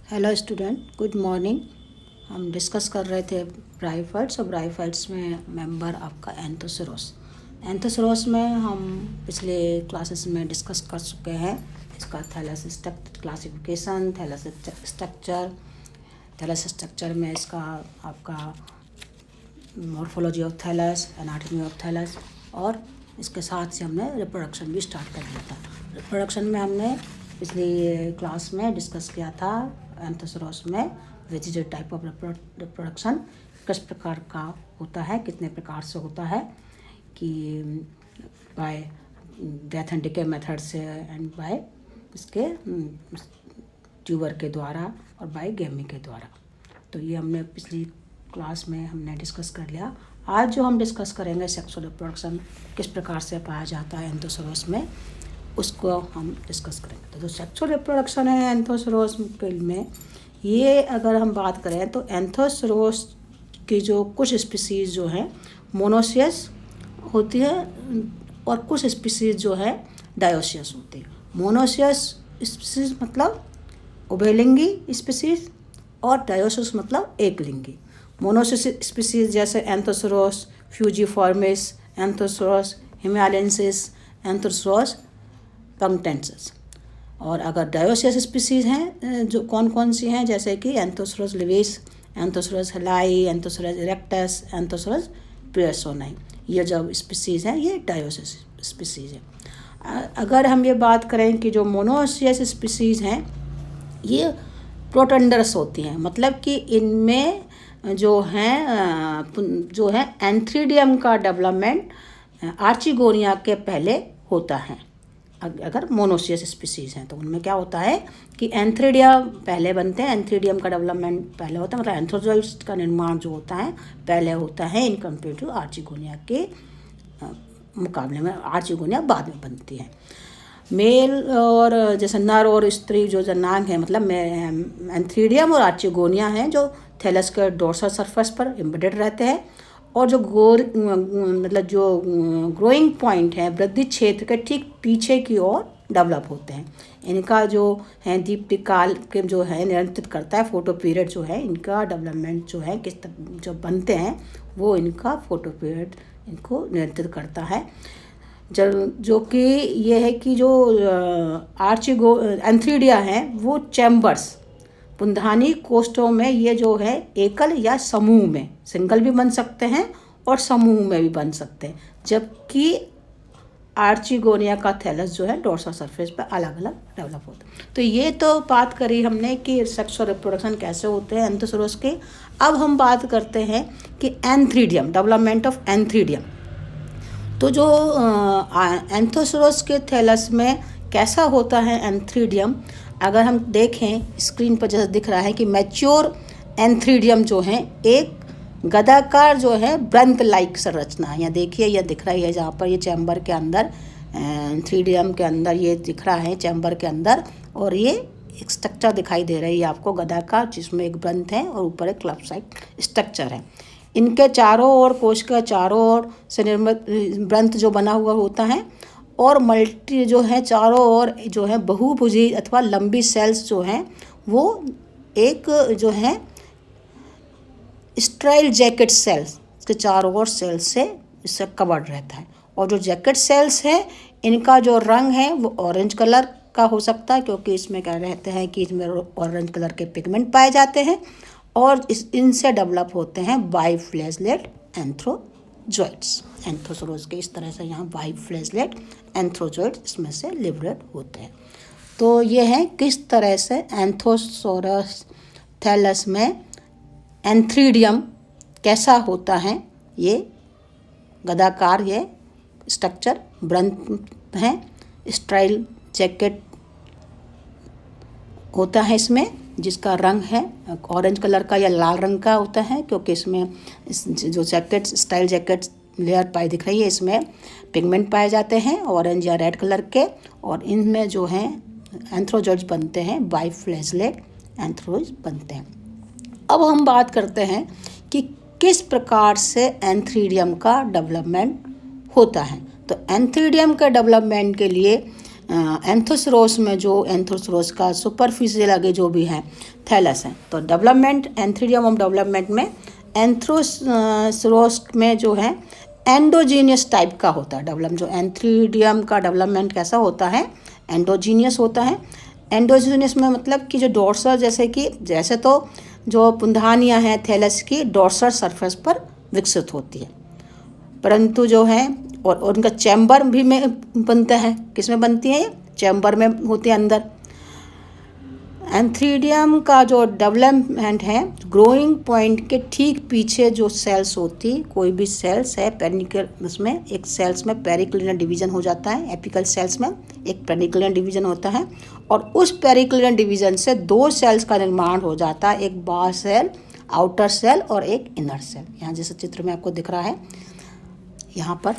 Hello student, good morning. हम discuss कर रहे थे ब्रायोफाइट्स, और ब्रायोफाइट्स में मेंबर आपका एंथोसेरोस। एंथोसेरोस में हम पिछले क्लासेस में डिस्कस कर चुके हैं इसका थैलस क्लासिफिकेशन, थैलस स्ट्रक्चर में इसका आपका morphology of thallus, anatomy of thallus, और इसके साथ से हमने रिप्रोडक्शन भी स्टार्ट कर दिया था। रिप्रोडक्शन में हमने पिछली क्लास में डिस्कस किया था एंथोसेरोस में वेजिटेटिव टाइप ऑफ रिप्रोडक्शन किस प्रकार का होता है, कितने प्रकार से होता है, कि bye death and decay method से एंड बाय इसके ट्यूबर के द्वारा और बाय गेमी के द्वारा। तो ये हमने पिछली क्लास में हमने डिस्कस कर लिया। आज जो हम डिस्कस करेंगे सेक्सुअल रिप्रोडक्शन किस प्रकार से पाया जाता है एंथोसेरोस में, उसको हम डिस्कस करेंगे। तो जो सेक्सुअल रिप्रोडक्शन है एंथोसेरोस में, ये अगर हम बात करें तो एंथोसेरोस की जो कुछ स्पीसीज़ जो है मोनोसियस होती है और कुछ स्पीसीज़ जो है डायोसियस होती है। मोनोसियस स्पीसीज़ मतलब उभयलिंगी स्पीसीज़ और डायोसियस मतलब एकलिंगी। मोनोसियस स्पीसीज़ जैसे एंथोसेरोस फ्यूजीफॉर्मिस, एंथोसेरोस हिमालयंसिस, एंथोसेरोस पंक्टेंसिस। और अगर डायोसियस स्पीसीज़ हैं जो कौन कौन सी हैं, जैसे कि एंथोसेरोस लिविस, एंथोसेरोस हेलाई, एंथोसेरोस इरेक्टस, एंथोसेरोस पियर्सोनाई, ये जो स्पीसीज़ हैं ये डायोसियस स्पीसीज़ है। अगर हम ये बात करें कि जो मोनोसियस स्पीसीज़ हैं ये प्रोटेंडर्स होती हैं, मतलब कि इनमें जो है एंथ्रीडियम का डेवलपमेंट आर्चिगोनिया के पहले होता है। अगर मोनोसियस स्पीसीज़ हैं तो उनमें क्या होता है कि एंथ्रीडिया पहले बनते हैं, एंथ्रीडियम का डेवलपमेंट पहले होता है, मतलब एंथ्रोजोइड्स का निर्माण जो होता है पहले होता है इन कंपेयर टू आर्चिगोनिया के मुकाबले में। आर्चिगोनिया बाद में बनती है। मेल और जैसे नर और स्त्री जो जनांग है, मतलब एंथ्रीडियम और आर्चिगोनिया हैं जो थैलस के डोर्सल सरफेस पर एम्बेडेड रहते हैं, और जो मतलब जो ग्रोइंग पॉइंट है वृद्धि क्षेत्र के ठीक पीछे की ओर डेवलप होते हैं। इनका जो है दीप्तिकाल के जो है नियंत्रित करता है, फोटो पीरियड जो है इनका डेवलपमेंट जो है जो बनते हैं वो इनका फोटो पीरियड इनको नियंत्रित करता है। जो कि ये है कि जो एंथ्रीडिया है वो चैम्बर्स पुंधानी कोष्ठों में ये जो है एकल या समूह में, सिंगल भी बन सकते हैं और समूह में भी बन सकते हैं, जबकि आर्चिगोनिया का थैलस जो है डोर्सल सरफेस पर अलग अलग डेवलप होता है। तो ये तो बात करी हमने कि सेक्सुअल रिप्रोडक्शन कैसे होते हैं एंथोसेरोस के। अब हम बात करते हैं कि एंथ्रीडियम, डेवलपमेंट ऑफ एंथ्रीडियम। तो जो एंथोसेरोस के थैलस में कैसा होता है एंथ्रीडियम, अगर हम देखें स्क्रीन पर जैसे दिख रहा है कि मैच्योर एंथ्रीडियम जो है एक गदाकार जो है ब्रंत लाइक संरचना है। यहाँ देखिए यह दिख रही है, जहाँ पर ये चैम्बर के अंदर एंथ्रीडियम के अंदर ये दिख रहा है चैम्बर के अंदर, और ये एक स्ट्रक्चर दिखाई दे रही है आपको गदाकार, जिसमें एक ब्रंत है और ऊपर एक क्लब साइड स्ट्रक्चर है। इनके चारों ओर, कोश के चारों ओर से निर्मित ब्रंत जो बना हुआ होता है, और मल्टी जो है चारों ओर जो है बहुभुजी अथवा लंबी सेल्स जो हैं वो एक जो है स्ट्राइल जैकेट सेल्स के चारों ओर सेल्स से इससे कवर्ड रहता है। और जो जैकेट सेल्स है इनका जो रंग है वो ऑरेंज कलर का हो सकता है, क्योंकि इसमें क्या रहते हैं कि इसमें ऑरेंज कलर के पिगमेंट पाए जाते हैं, और इनसे डेवलप होते हैं बाइफ्लैजलेट एंथ्रोजॉइड्स। एंथोसेरोस के इस तरह से यहाँ बाइफ्लैजलेट एंथ्रोजॉइड्स इसमें से लिबरेट होते हैं। तो ये है किस तरह से एंथोसेरोस थैलस में एंथ्रीडियम कैसा होता है। ये गदाकार ये स्ट्रक्चर ब्रंत है, स्ट्राइल जैकेट होता है इसमें, जिसका रंग है ऑरेंज कलर का या लाल रंग का होता है, क्योंकि इसमें जो जैकेट स्टाइल जैकेट लेयर पाई दिख रही है इसमें पिगमेंट पाए जाते हैं ऑरेंज या रेड कलर के, और इनमें जो है एंथ्रोजॉइड्स बनते हैं, बाइफ्लैजलेट एंथ्रोज बनते हैं। अब हम बात करते हैं कि किस प्रकार से एंथ्रीडियम का डेवलपमेंट होता है। तो एंथ्रीडियम के डेवलपमेंट के लिए एंथोसरोस में जो एंथोसरोस का सुपरफिशियल आगे जो भी है थैलस है। तो डेवलपमेंट एंथ्रीडियम ऑफ डेवलपमेंट में एंथोसरोस में जो है एंडोजीनियस टाइप का होता है डेवलपमेंट। जो एंथ्रीडियम का डेवलपमेंट कैसा होता है, एंडोजीनियस होता है। एंडोजीनियस में मतलब कि जो डोर्सल जैसे तो जो पुंधानियाँ हैं थैलस की डोर्सल सरफेस पर विकसित होती है, परंतु जो है और उनका चैम्बर भी में बनता है। किस में बनती है? ये चैम्बर में होते हैं अंदर। एंथ्रीडियम का जो डेवलपमेंट है ग्रोइंग पॉइंट के ठीक पीछे जो सेल्स होती, कोई भी सेल्स है पेरिकल, उसमें एक सेल्स में पेरिक्लिनर डिवीजन हो जाता है। एपिकल सेल्स में एक पेरिक्लिनर डिवीजन होता है और उस पेरिक्लिनर डिवीजन से दो सेल्स का निर्माण हो जाता है, एक बाहर सेल, आउटर सेल और एक इनर सेल। यहाँ जैसे चित्र में आपको दिख रहा है, यहाँ पर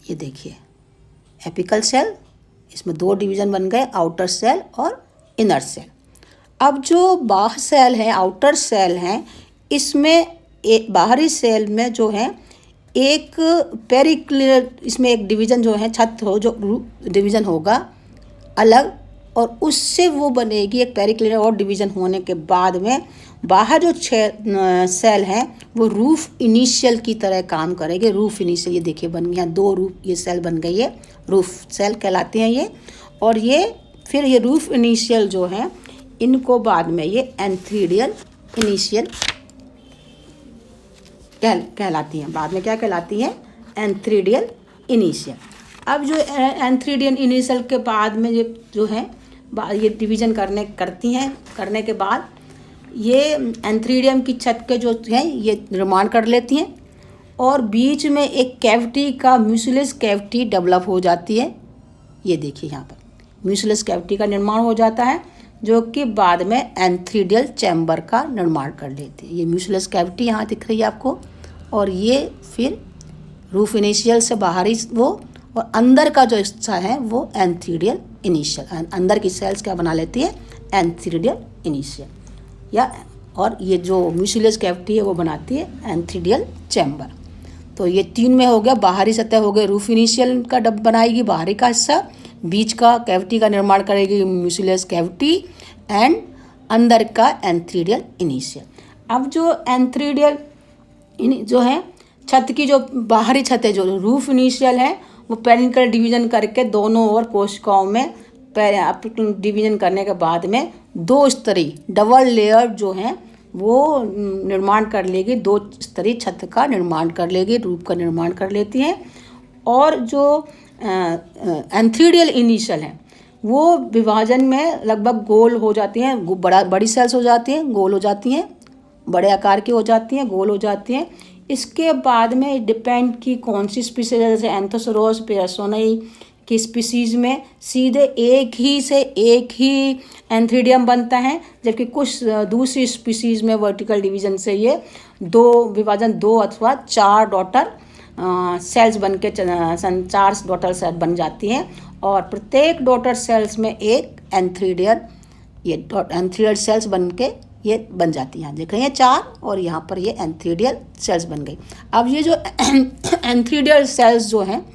ये देखिए एपिकल सेल, इसमें दो डिवीज़न बन गए, आउटर सेल और इनर सेल। अब जो बाह्य सेल है, आउटर सेल हैं, इसमें एक बाहरी सेल में जो है एक पेरिक्लिनर, इसमें एक डिवीज़न जो है छत हो, जो डिवीज़न होगा अलग, और उससे वो बनेगी एक पेरिक्लिनर और डिवीज़न होने के बाद में बाहर जो सेल हैं वो रूफ इनिशियल की तरह काम करेंगे। रूफ इनिशियल ये देखिए बन गया, दो रूफ ये सेल बन गई है, रूफ सेल कहलाते हैं ये। और ये फिर ये रूफ इनिशियल जो है इनको बाद में ये एंथ्रीडियल इनिशियल कहलाती हैं। बाद में क्या कहलाती हैं? Antheridial initial. अब जो एंथ्रीडियल इनिशियल के बाद में ये जो है ये डिवीज़न करने के बाद ये एंथ्रीडियम की छत के जो हैं ये निर्माण कर लेती हैं और बीच में एक कैविटी का म्यूसिलस कैविटी डेवलप हो जाती है। ये देखिए यहाँ पर म्यूसिलस कैविटी का निर्माण हो जाता है जो कि बाद में एंथ्रीडियल चैम्बर का निर्माण कर लेती है। ये म्यूसिलस कैविटी यहाँ दिख रही है आपको, और ये फिर रूफ इनिशियल से बाहरी वो, और अंदर का जो हिस्सा है वो एंथ्रीडियल इनिशियल। अंदर की सेल्स क्या बना लेती है? एंथ्रीडियल इनिशियल या, और ये जो म्यूसिलस कैविटी है वो बनाती है एंथ्रीडियल चैम्बर। तो ये तीन में हो गया, बाहरी सतह हो गया रूफ इनिशियल का डब बनाएगी बाहरी का हिस्सा, बीच का कैविटी का निर्माण करेगी म्यूसिलस कैविटी, एंड अंदर का एंथ्रीडियल इनिशियल। अब जो एंथ्रीडियल जो है छत की जो बाहरी छत है, जो रूफ इनिशियल है, वो पेरिकल डिवीजन करके दोनों ओर कोशिकाओं में डिवीजन करने के बाद में दो स्तरीय डबल लेयर जो है वो निर्माण कर लेगी, दो स्तरीय छत का निर्माण कर लेगी, रूप का निर्माण कर लेती हैं। और जो एंथ्रीडियल इनिशियल है वो विभाजन में लगभग गोल हो जाती हैं, बड़ी सेल्स हो जाती हैं, गोल हो जाती हैं, बड़े आकार की हो जाती हैं, गोल हो जाती हैं। इसके बाद में डिपेंड की कौन सी स्पीसीज है, जैसे एंथोसरोस पेयर्सोनी की स्पीसीज में सीधे एक ही एंथ्रीडियम बनता है, जबकि कुछ दूसरी स्पीसीज में वर्टिकल डिवीजन से ये दो अथवा चार डॉटर सेल्स बन के 4 डॉटर सेल बन जाती हैं, और प्रत्येक डॉटर सेल्स में एक एंथ्रीडियल सेल्स बन के ये बन जाती हैं। देख रहे हैं 4, और यहाँ पर ये एंथ्रीडियल सेल्स बन गई। अब ये जो एंथ्रीडियल सेल्स जो हैं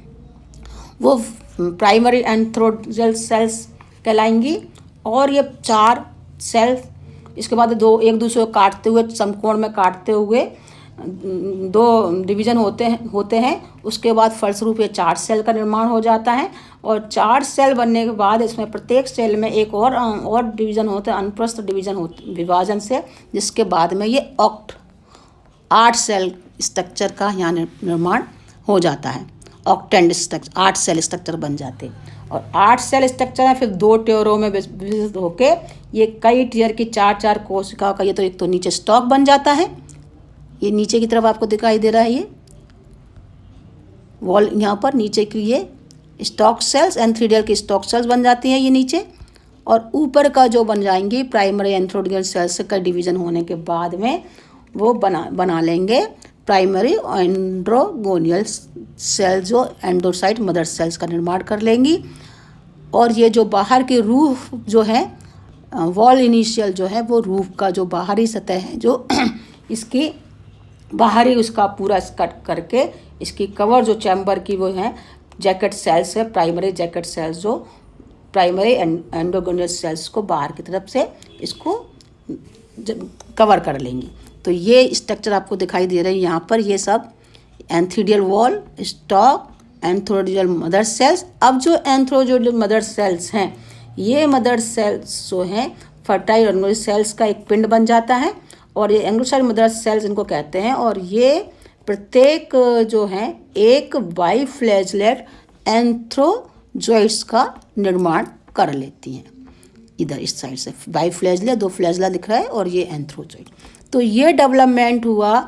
वो प्राइमरी एंथ्रोडियल सेल्स कहलाएंगी, और ये 4 सेल्स इसके बाद एक दूसरे को काटते हुए, समकोण में काटते हुए 2 डिवीज़न होते हैं। उसके बाद फलस्वरूप ये 4 सेल का निर्माण हो जाता है, और 4 सेल बनने के बाद इसमें प्रत्येक सेल में एक और डिवीज़न होता है, अनुप्रस्थ विभाजन से, जिसके बाद में ये 8 सेल स्ट्रक्चर का यहाँ निर्माण हो जाता है। ऑक्टेंड स्ट्रक्चर 8 सेल स्ट्रक्चर बन जाते हैं, और 8 सेल स्ट्रक्चर है फिर 2 टियरों में विभाजित होके ये कई टियर की 4 कोशिकाओं का ये तो एक तो नीचे स्टॉक बन जाता है, ये नीचे की तरफ आपको दिखाई दे रहा है, ये वॉल यहाँ पर नीचे की ये स्टॉक सेल्स, एंथ्रीडियल की स्टॉक सेल्स बन जाती हैं ये नीचे, और ऊपर का जो बन जाएंगी प्राइमरी एंथ्रोडियल सेल्स का डिवीज़न होने के बाद में वो बना लेंगे प्राइमरी एंड्रोगोनियल सेल, जो एंडोसाइट मदर सेल्स का निर्माण कर लेंगी। और ये जो बाहर की रूफ जो है वॉल इनिशियल जो है वो रूफ का जो बाहरी सतह है, जो इसकी बाहरी उसका पूरा कट करके इसकी कवर जो चैम्बर की वो है जैकेट सेल्स है, प्राइमरी जैकेट सेल्स जो प्राइमरी एंडोगेनस सेल्स को बाहर की तरफ से इसको कवर कर लेंगी। तो ये स्ट्रक्चर आपको दिखाई दे रही है यहाँ पर, ये सब एंथीडियल वॉल, स्टॉक, एंथ्रोडियल मदर सेल्स। अब जो एंथ्रोडियल मदर सेल्स हैं, ये मदर सेल्स जो हैं फर्टाइल एंडोगेनस सेल्स का एक पिंड बन जाता है, और ये एंडोगेनस मदर सेल्स इनको कहते हैं। और ये प्रत्येक जो है एक बाइफ्लैजलेट एंथ्रोजोइड्स का निर्माण कर लेती हैं। इधर इस साइड से बाइफ्लैजला, 2 फ्लैजला दिख रहा है, और ये एंथ्रोजोइड। तो ये डेवलपमेंट हुआ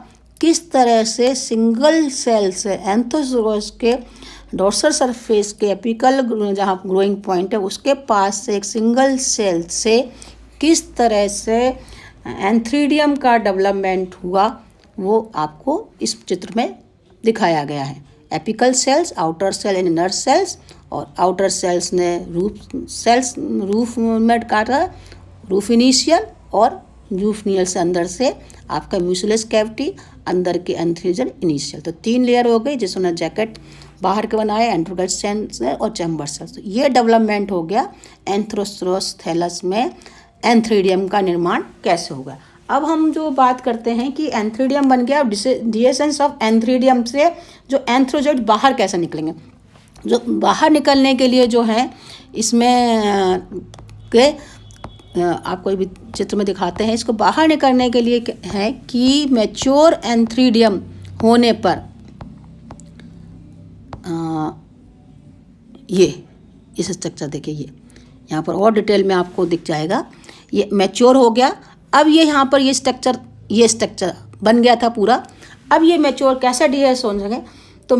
किस तरह से सिंगल सेल से एंथ्रोजोइड्स के डोर्सल सरफेस के एपिकल जहाँ ग्रोइंग पॉइंट है उसके पास से एक सिंगल सेल से किस तरह से एंथ्रीडियम का डेवलपमेंट हुआ, वो आपको इस चित्र में दिखाया गया है। Apical cells, outer cell and inner cells, और आउटर सेल्स ने रूफ में काटा, रूफ इनिशियल, और रूफ नियल से अंदर से आपका म्यूसिलस कैविटी, अंदर के एंथ्रीजन इनिशियल। तो 3 लेयर हो गई जिसने जैकेट बाहर के बनाए, एंट्रोगेट सेल्स और चैम्बर सेल्स। तो ये डेवलपमेंट हो गया एंथ्रोस्ट्रोस थैलस में एंथ्रीडियम का निर्माण कैसे होगा। अब हम जो बात करते हैं कि एंथ्रीडियम बन गया, डिसेंस ऑफ एंथ्रीडियम से जो एंथ्रोजोइड बाहर कैसे निकलेंगे। जो बाहर निकलने के लिए जो है इसमें के आपको भी चित्र में दिखाते हैं। इसको बाहर निकलने के लिए है कि मैच्योर एंथ्रीडियम होने पर ये इस स्ट्रक्चर देखिए, ये यहाँ पर और डिटेल में आपको दिख जाएगा। ये मैच्योर हो गया। अब ये यहाँ पर ये स्ट्रक्चर बन गया था पूरा। अब ये मैच्योर कैसे डीएस हो सके, तो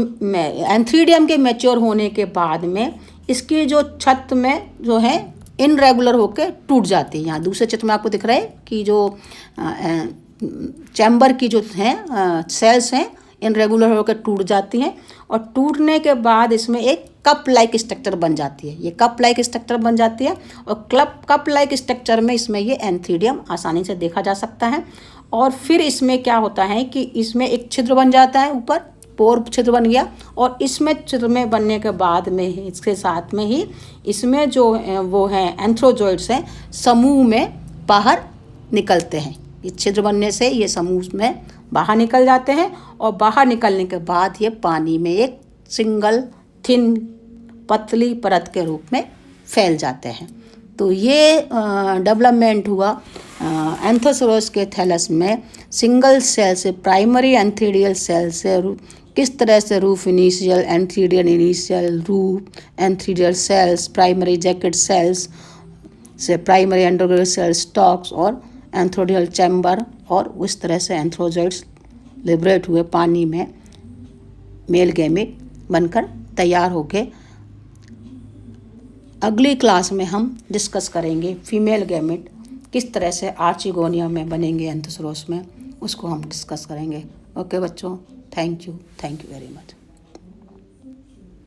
एंथ्रीडियम के मैच्योर होने के बाद में इसकी जो छत में जो है इनरेगुलर होकर टूट जाती है। यहाँ दूसरे चित्र में आपको दिख रहा है कि जो चैम्बर की जो हैं सेल्स हैं इनरेगुलर होकर टूट जाती हैं, और टूटने के बाद इसमें एक कप लाइक स्ट्रक्चर बन जाती है। ये कप लाइक स्ट्रक्चर बन जाती है, और कप लाइक स्ट्रक्चर में इसमें ये एंथ्रीडियम आसानी से देखा जा सकता है। और फिर इसमें क्या होता है कि इसमें एक छिद्र बन जाता है, ऊपर पोर छिद्र बन गया, और इसमें छिद्र में बनने के बाद में ही इसके साथ में ही इसमें जो वो हैं एंथ्रोजोइड्स हैं समूह में बाहर निकलते हैं। इस छिद्र बनने से ये समूह में बाहर निकल जाते हैं, और बाहर निकलने के बाद ये पानी में एक सिंगल थिन पतली परत के रूप में फैल जाते हैं। तो ये डेवलपमेंट हुआ एंथ्रोसोरस के थैलस में सिंगल सेल से, प्राइमरी एंथ्रीडियल सेल से किस तरह से roof initial, antheridial initial, roof antheridial cells, primary jacket cells से प्राइमरी एंडोगेनस सेल्स, स्टॉक्स और एंथ्रोडियल चैम्बर, और उस तरह से एंथ्रोजोइड्स लिबरेट हुए पानी में मेल गैमेट बनकर तैयार हो गए। अगली क्लास में हम डिस्कस करेंगे फीमेल गैमेट किस तरह से आर्चिगोनिया में बनेंगे एंथ्रोसोरस में, उसको हम डिस्कस करेंगे। ओके बच्चों, थैंक यू वेरी मच।